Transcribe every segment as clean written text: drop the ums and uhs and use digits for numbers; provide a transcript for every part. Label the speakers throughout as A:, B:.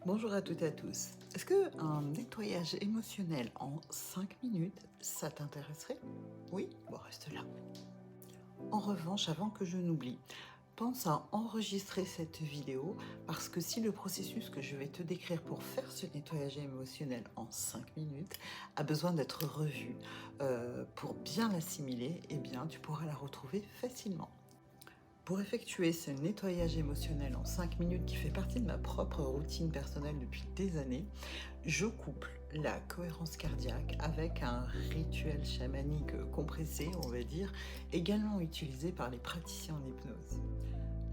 A: Bonjour à toutes et à tous. Est-ce que un nettoyage émotionnel en 5 minutes, ça t'intéresserait? Oui? Bon, reste là. En revanche, avant que je n'oublie, pense à enregistrer cette vidéo parce que si le processus que je vais te décrire pour faire ce nettoyage émotionnel en 5 minutes a besoin d'être revu pour bien l'assimiler, eh bien, tu pourras la retrouver facilement. Pour effectuer ce nettoyage émotionnel en 5 minutes qui fait partie de ma propre routine personnelle depuis des années, je couple la cohérence cardiaque avec un rituel chamanique compressé, on va dire, également utilisé par les praticiens en hypnose.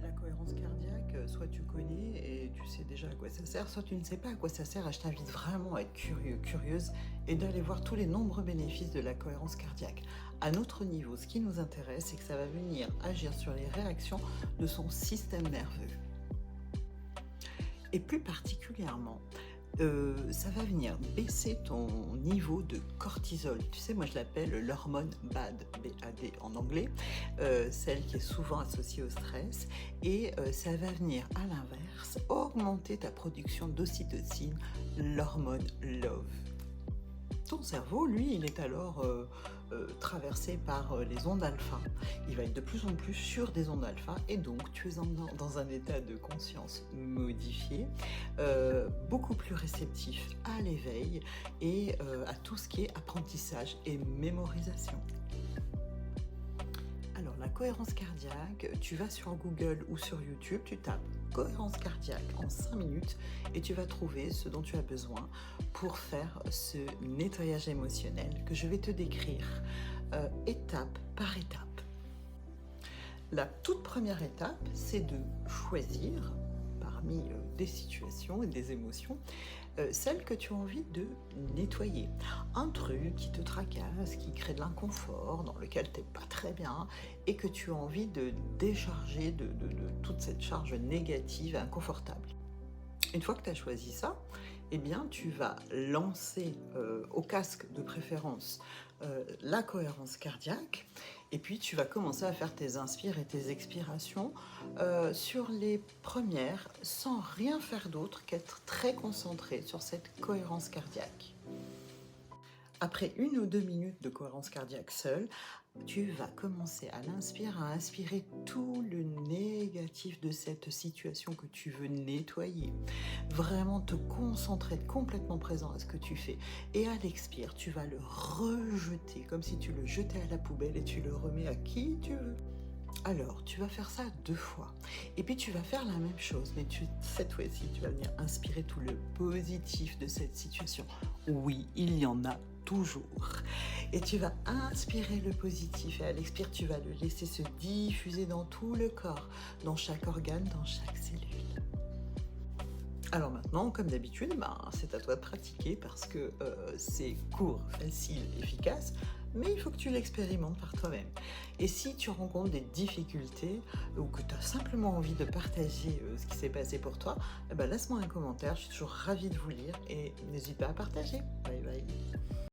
A: La cohérence cardiaque, soit tu connais et tu sais déjà à quoi ça sert, soit tu ne sais pas à quoi ça sert, et je t'invite vraiment à être curieux, curieuse, et d'aller voir tous les nombreux bénéfices de la cohérence cardiaque. À notre niveau, ce qui nous intéresse, c'est que ça va venir agir sur les réactions de son système nerveux. Et plus particulièrement, ça va venir baisser ton niveau de cortisol. Tu sais, moi je l'appelle l'hormone BAD, B-A-D en anglais, celle qui est souvent associée au stress. Et ça va venir à l'inverse augmenter ta production d'ocytocine, l'hormone love. Ton cerveau, lui, il est alors traversé par les ondes alpha. Il va être de plus en plus sur des ondes alpha, et donc tu es dans un état de conscience modifié, beaucoup plus réceptif à l'éveil et à tout ce qui est apprentissage et mémorisation. Alors, la cohérence cardiaque, tu vas sur Google ou sur YouTube, tu tapes cohérence cardiaque en 5 minutes et tu vas trouver ce dont tu as besoin pour faire ce nettoyage émotionnel que je vais te décrire étape par étape. La toute première étape, c'est de choisir parmi des situations et des émotions celle que tu as envie de nettoyer. Un truc qui te tracasse, qui crée de l'inconfort, dans lequel tu n'es pas très bien et que tu as envie de décharger de toute cette charge négative et inconfortable. Une fois que tu as choisi ça, eh bien, tu vas lancer au casque de préférence la cohérence cardiaque, et puis tu vas commencer à faire tes inspires et tes expirations sur les premières, sans rien faire d'autre qu'être très concentré sur cette cohérence cardiaque. Après 1 ou 2 minutes de cohérence cardiaque seule, tu vas commencer à l'inspire, à inspirer tout le négatif de cette situation que tu veux nettoyer. Vraiment te concentrer, être complètement présent à ce que tu fais. Et à l'expire, tu vas le rejeter comme si tu le jetais à la poubelle et tu le remets à qui tu veux. Alors, tu vas faire ça 2 fois. Et puis, tu vas faire la même chose, mais cette fois-ci, tu vas venir inspirer tout le positif de cette situation. Oui, il y en a toujours. Et tu vas inspirer le positif, et à l'expire, tu vas le laisser se diffuser dans tout le corps, dans chaque organe, dans chaque cellule. Alors maintenant, comme d'habitude, c'est à toi de pratiquer parce que c'est court, facile, efficace, mais il faut que tu l'expérimentes par toi-même. Et si tu rencontres des difficultés ou que tu as simplement envie de partager ce qui s'est passé pour toi, laisse-moi un commentaire, je suis toujours ravie de vous lire et n'hésite pas à partager. Bye bye.